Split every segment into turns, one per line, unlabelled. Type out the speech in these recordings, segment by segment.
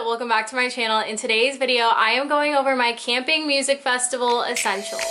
welcome back to my channel. In today's video, I am going over my camping music festival essentials.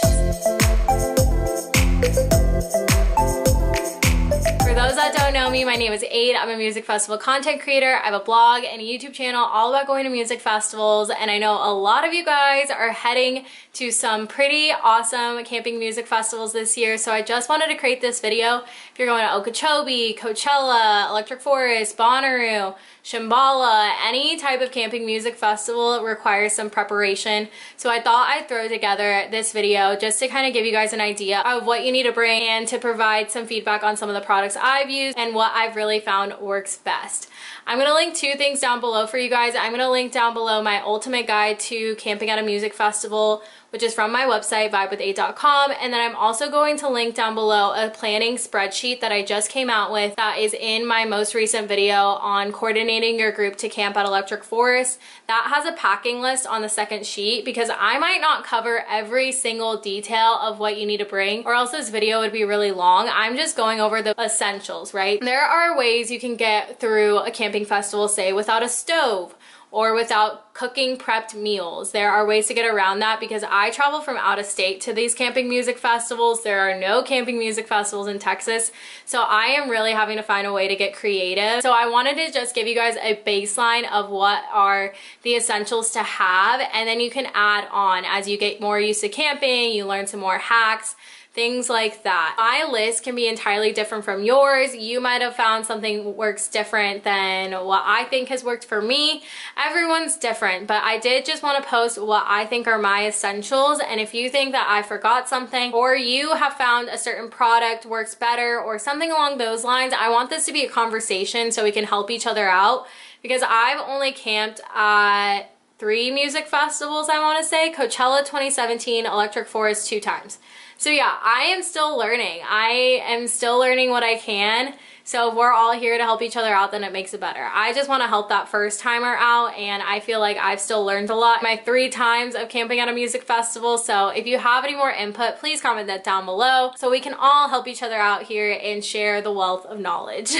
For those that don't know me, my name is Aid. I'm a music festival content creator. I have a blog and a YouTube channel all about going to music festivals, and I know a lot of you guys are heading to some pretty awesome camping music festivals this year, so I just wanted to create this video. If you're going to Okeechobee, Coachella, Electric Forest, Bonnaroo, Shambhala, any type of camping music festival requires some preparation. So I thought I'd throw together this video just to kind of give you guys an idea of what you need to bring and to provide some feedback on some of the products I've used and what I've really found works best. I'm going to link two things down below for you guys. I'm going to link down below my ultimate guide to camping at a music festival, which is from my website, vibewithAid.com. And then I'm also going to link down below a planning spreadsheet that I just came out with that is in my most recent video on coordinating your group to camp at Electric Forest. That has a packing list on the second sheet because I might not cover every single detail of what you need to bring, or else this video would be really long. I'm just going over the essentials, right? There are ways you can get through a camping festival, say without a stove, or without cooking prepped meals. There are ways to get around that because I travel from out of state to these camping music festivals. There are no camping music festivals in Texas, so I am really having to find a way to get creative. So I wanted to just give you guys a baseline of what are the essentials to have, and then you can add on as you get more used to camping, you learn some more hacks, things like that. My list can be entirely different from yours. You might have found something works different than what I think has worked for me. Everyone's different, but I did just want to post what I think are my essentials. And if you think that I forgot something, or you have found a certain product works better or something along those lines, I want this to be a conversation so we can help each other out, because I've only camped at 3 music festivals, I want to say. Coachella 2017, Electric Forest 2 times. So yeah, I am still learning. I am still learning what I can. So if we're all here to help each other out, then it makes it better. I just want to help that first timer out, and I feel like I've still learned a lot my 3 times of camping at a music festival. So if you have any more input, please comment that down below so we can all help each other out here and share the wealth of knowledge.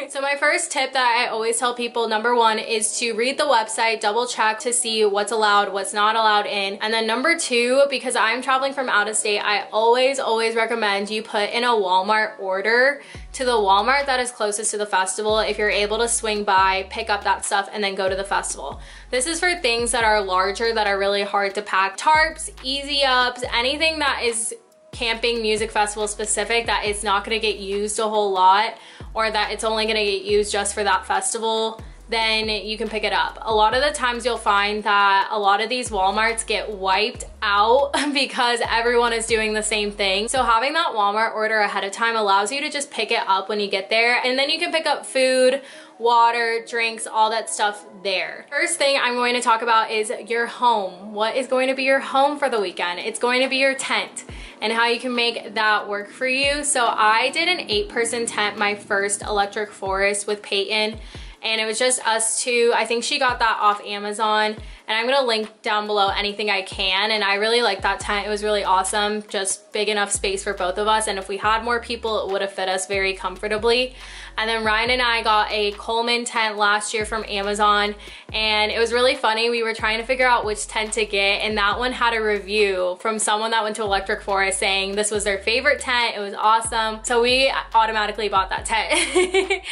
So my first tip that I always tell people, number 1, is to read the website, double check to see what's allowed, what's not allowed in. And then number 2, because I'm traveling from out of state, I always recommend you put in a Walmart order to the Walmart that is closest to the festival if you're able to swing by, pick up that stuff, and then go to the festival. This is for things that are larger, that are really hard to pack. Tarps, EZOOs, anything that is camping music festival specific that is not going to get used a whole lot, or that it's only going to get used just for that festival, then you can pick it up. A lot of the times you'll find that a lot of these Walmarts get wiped out because everyone is doing the same thing. So having that Walmart order ahead of time allows you to just pick it up when you get there, and then you can pick up food, water, drinks, all that stuff there. First thing I'm going to talk about is your home. What is going to be your home for the weekend? It's going to be your tent, and how you can make that work for you. So I did an 8-person tent my first Electric Forest with Peyton, and it was just us 2. I think she got that off Amazon, and I'm gonna link down below anything I can. And I really liked that tent. It was really awesome, just big enough space for both of us, and if we had more people, it would have fit us very comfortably. And then Ryan and I got a Coleman tent last year from Amazon, and it was really funny. We were trying to figure out which tent to get, and that one had a review from someone that went to Electric Forest saying this was their favorite tent. It was awesome. So we automatically bought that tent.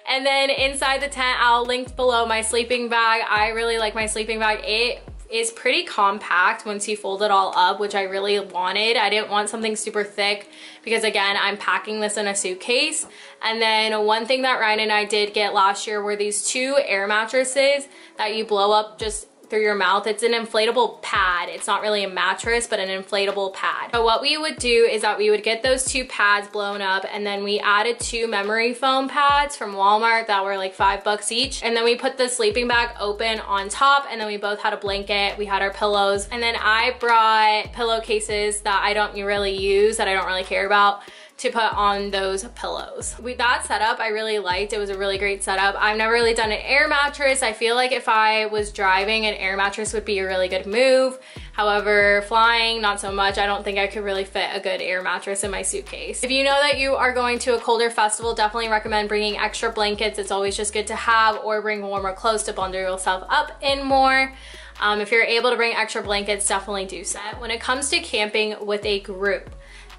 And then inside the tent, I'll link below my sleeping bag. I really like my sleeping bag. It is pretty compact once you fold it all up, which I really wanted. I didn't want something super thick because, again, I'm packing this in a suitcase. And then one thing that Ryan and I did get last year were these 2 air mattresses that you blow up just through your mouth. It's an inflatable pad. It's not really a mattress, but an inflatable pad. So what we would do is that we would get those 2 pads blown up, and then we added 2 memory foam pads from Walmart that were like $5 each. And then we put the sleeping bag open on top, and then we both had a blanket, we had our pillows. And then I brought pillowcases that I don't really use, that I don't really care about, to put on those pillows. That setup I really liked. It was a really great setup. I've never really done an air mattress. I feel like if I was driving, an air mattress would be a really good move. However, flying, not so much. I don't think I could really fit a good air mattress in my suitcase. If you know that you are going to a colder festival, definitely recommend bringing extra blankets. It's always just good to have, or bring warmer clothes to bundle yourself up in more. If you're able to bring extra blankets, definitely do so. When it comes to camping with a group,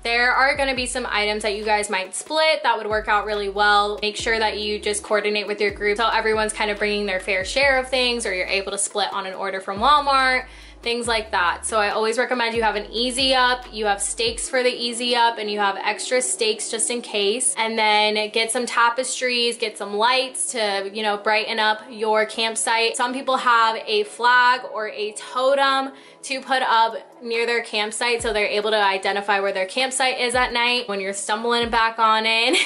there are gonna be some items that you guys might split that would work out really well. Make sure that you just coordinate with your group so everyone's kind of bringing their fair share of things, or you're able to split on an order from Walmart, things like that. So I always recommend you have an EZOO, you have stakes for the EZOO, and you have extra stakes just in case. And then get some tapestries, get some lights to, you know, brighten up your campsite. Some people have a flag or a totem to put up near their campsite so they're able to identify where their campsite is at night when you're stumbling back on in.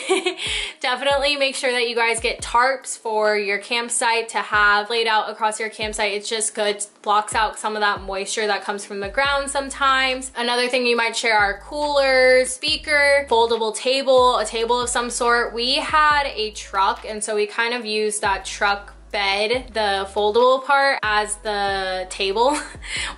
Definitely make sure that you guys get tarps for your campsite to have laid out across your campsite. It's just good, blocks out some of that moisture that comes from the ground sometimes. Another thing you might share are coolers, speaker, foldable table, a table of some sort. We had a truck, and so we kind of used that truck bed, the foldable part, as the table,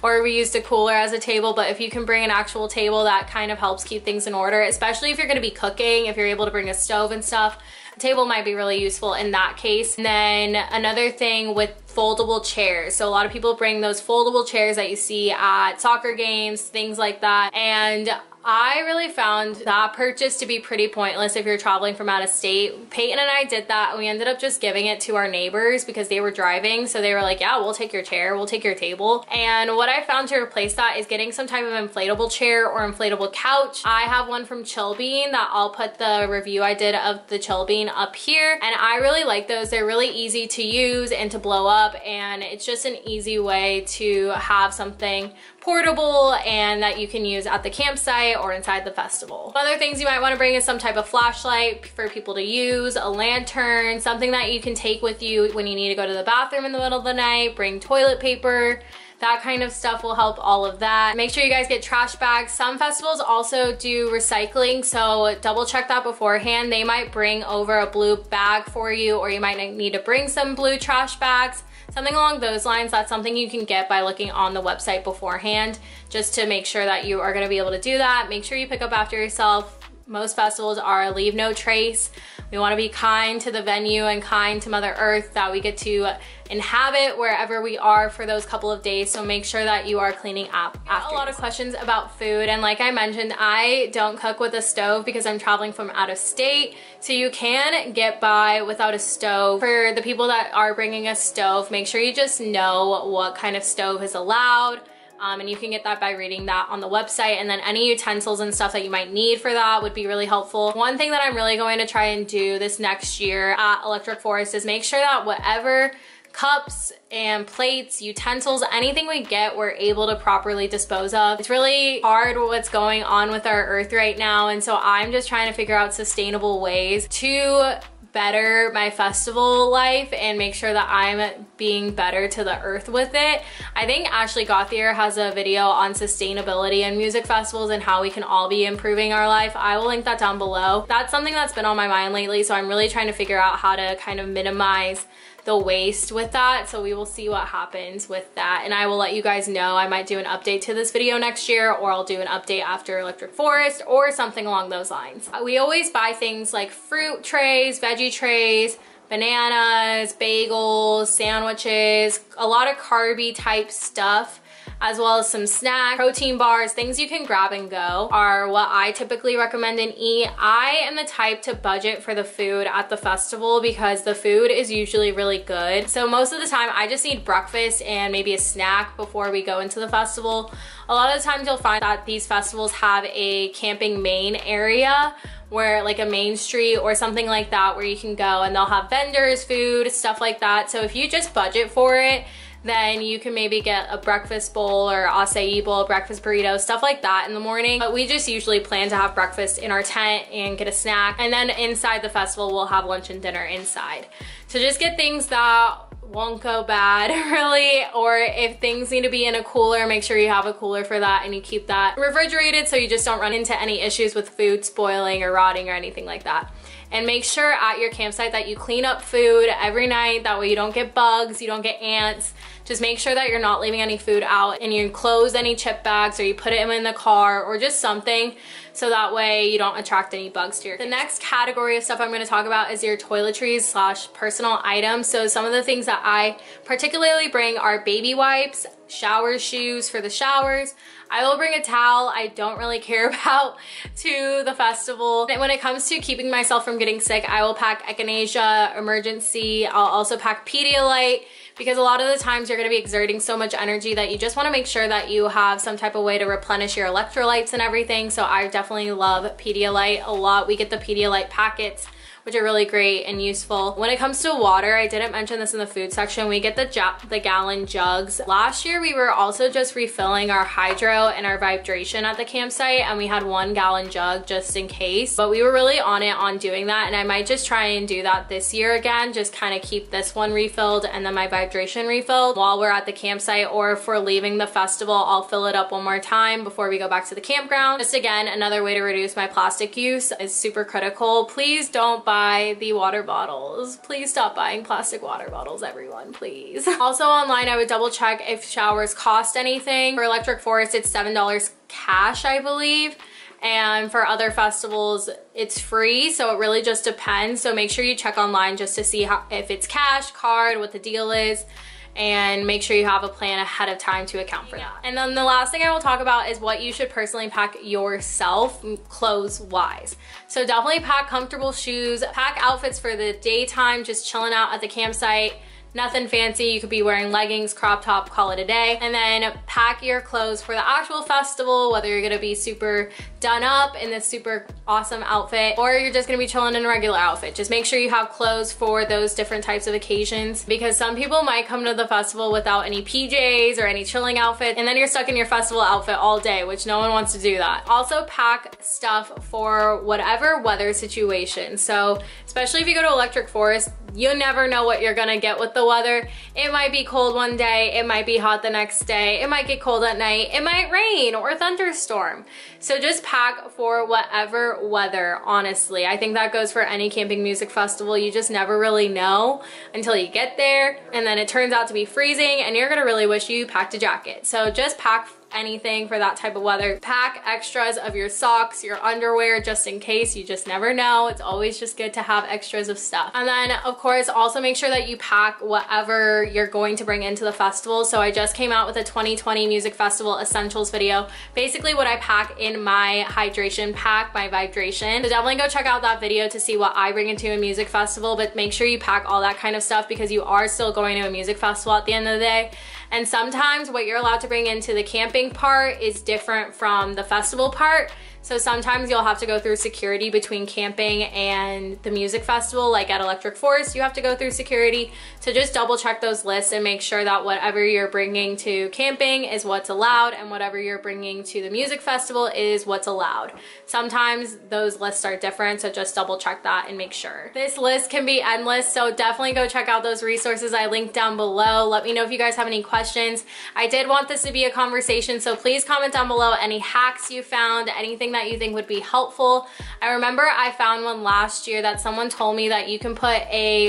or we used a cooler as a table. But if you can bring an actual table, that kind of helps keep things in order, especially if you're going to be cooking. If you're able to bring a stove and stuff, a table might be really useful in that case. And then another thing with foldable chairs, so a lot of people bring those foldable chairs that you see at soccer games, things like that, and I really found that purchase to be pretty pointless if you're traveling from out of state. Peyton and I did that, and we ended up just giving it to our neighbors because they were driving. So they were like, yeah, we'll take your chair, we'll take your table. And what I found to replace that is getting some type of inflatable chair or inflatable couch. I have one from Chill Bean that I'll put the review I did of the Chill Bean up here. And I really like those. They're really easy to use and to blow up, and it's just an easy way to have something portable and that you can use at the campsite or inside the festival. Other things you might want to bring is some type of flashlight for people to use, a lantern, something that you can take with you when you need to go to the bathroom in the middle of the night, bring toilet paper. That kind of stuff will help all of that. Make sure you guys get trash bags. Some festivals also do recycling, so double check that beforehand. They might bring over a blue bag for you, or you might need to bring some blue trash bags. Something along those lines. That's something you can get by looking on the website beforehand, just to make sure that you are going to be able to do that. Make sure you pick up after yourself. Most festivals are leave no trace. We want to be kind to the venue and kind to Mother Earth that we get to inhabit wherever we are for those couple of days. So make sure that you are cleaning up after. A lot of questions about food, and like I mentioned, I don't cook with a stove because I'm traveling from out of state. So you can get by without a stove. For the people that are bringing a stove, make sure you just know what kind of stove is allowed. And you can get that by reading that on the website. And then any utensils and stuff that you might need for that would be really helpful. One thing that I'm really going to try and do this next year at Electric Forest is make sure that whatever cups and plates, utensils, anything we get, we're able to properly dispose of. It's really hard what's going on with our earth right now, and so I'm just trying to figure out sustainable ways to better my festival life and make sure that I'm being better to the earth with it. I think Ashley Gauthier has a video on sustainability and music festivals and how we can all be improving our life. I will link that down below. That's something that's been on my mind lately, so I'm really trying to figure out how to kind of minimize the waste with that. So we will see what happens with that, and I will let you guys know. I might do an update to this video next year, or I'll do an update after Electric Forest or something along those lines. We always buy things like fruit trays, veggie trays, bananas, bagels, sandwiches, a lot of carby type stuff, as well as some snacks, protein bars, things you can grab and go are what I typically recommend and eat. I am the type to budget for the food at the festival because the food is usually really good. So most of the time I just need breakfast and maybe a snack before we go into the festival. A lot of the times you'll find that these festivals have a camping main area, where like a main street or something like that, where you can go and they'll have vendors, food, stuff like that. So if you just budget for it, then you can maybe get a breakfast bowl or acai bowl, breakfast burrito, stuff like that in the morning. But we just usually plan to have breakfast in our tent and get a snack. And then inside the festival, we'll have lunch and dinner inside. So just get things that won't go bad really, or if things need to be in a cooler, make sure you have a cooler for that and you keep that refrigerated so you just don't run into any issues with food spoiling or rotting or anything like that. And make sure at your campsite that you clean up food every night, that way you don't get bugs, you don't get ants. Just make sure that you're not leaving any food out and you close any chip bags or you put it in the car or just something, so that way you don't attract any bugs to your campsite. The next category of stuff I'm going to talk about is your toiletries / personal items. So some of the things that I particularly bring are baby wipes, shower shoes for the showers. I will bring a towel I don't really care about to the festival. And when it comes to keeping myself from getting sick, I will pack echinacea, emergency. I'll also pack Pedialyte, because a lot of the times you're going to be exerting so much energy that you just want to make sure that you have some type of way to replenish your electrolytes and everything. So I definitely love Pedialyte a lot. We get the Pedialyte packets, which are really great and useful. When it comes to water, I didn't mention this in the food section, we get the gallon jugs. Last year we were also just refilling our hydro and our vibration at the campsite, and we had 1 gallon jug just in case, but we were really on it on doing that, and I might just try and do that this year again, just kind of keep this one refilled and then my vibration refilled while we're at the campsite, or if we're leaving the festival, I'll fill it up one more time before we go back to the campground. Just again, another way to reduce my plastic use is super critical. Please don't buy the water bottles. Please stop buying plastic water bottles, everyone, please. Also online, I would double check if showers cost anything. For Electric Forest, it's $7 cash, I believe. And for other festivals, it's free, so it really just depends. So make sure you check online just to see if it's cash, card, what the deal is, and make sure you have a plan ahead of time to account for that. And then the last thing I will talk about is what you should personally pack yourself, clothes wise. So definitely pack comfortable shoes, pack outfits for the daytime, just chilling out at the campsite. Nothing fancy, you could be wearing leggings, crop top, call it a day. And then pack your clothes for the actual festival, whether you're gonna be super done up in this super awesome outfit or you're just gonna be chilling in a regular outfit. Just make sure you have clothes for those different types of occasions, because some people might come to the festival without any PJs or any chilling outfit, and then you're stuck in your festival outfit all day, which no one wants to do that. Also pack stuff for whatever weather situation. So especially if you go to Electric Forest, you never know what you're gonna get with the weather. It might be cold one day, it might be hot the next day, it might get cold at night, it might rain or thunderstorm. So just pack for whatever weather, honestly. I think that goes for any camping music festival. You just never really know until you get there, and then it turns out to be freezing and you're gonna really wish you packed a jacket. So just pack anything for that type of weather. Pack extras of your socks, your underwear, just in case. You just never know. It's always just good to have extras of stuff. And then of course also make sure that you pack whatever you're going to bring into the festival. So I just came out with a 2020 Music Festival Essentials video, basically what I pack in my hydration pack, my vibration. So definitely go check out that video to see what I bring into a music festival, but make sure you pack all that kind of stuff because you are still going to a music festival at the end of the day. And sometimes what you're allowed to bring into the camping part is different from the festival part. So sometimes you'll have to go through security between camping and the music festival, like at Electric Forest, you have to go through security. So just double check those lists and make sure that whatever you're bringing to camping is what's allowed and whatever you're bringing to the music festival is what's allowed. Sometimes those lists are different, so just double check that and make sure. This list can be endless, so definitely go check out those resources I linked down below. Let me know if you guys have any questions. I did want this to be a conversation, so please comment down below any hacks you found, anything that you think would be helpful. I remember I found one last year that someone told me that you can put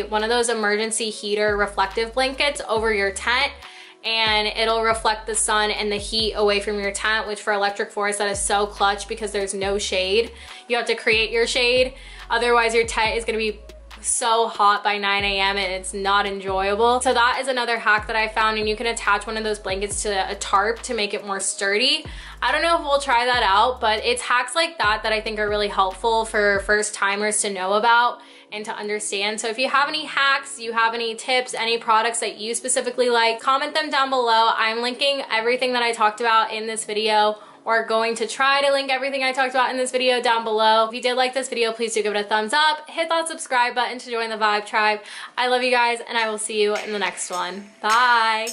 one of those emergency heater reflective blankets over your tent and it'll reflect the sun and the heat away from your tent, which for Electric Forest that is so clutch because there's no shade. You have to create your shade, otherwise your tent is gonna be so hot by 9 a.m. and it's not enjoyable. So that is another hack that I found, and you can attach one of those blankets to a tarp to make it more sturdy. I don't know if we'll try that out, but it's hacks like that that I think are really helpful for first timers to know about and to understand. So if you have any hacks, you have any tips, any products that you specifically like, comment them down below. I'm linking everything that I talked about in this video, or going to try to link everything I talked about in this video down below. If you did like this video, please do give it a thumbs up. Hit that subscribe button to join the Vibe Tribe. I love you guys, and I will see you in the next one. Bye.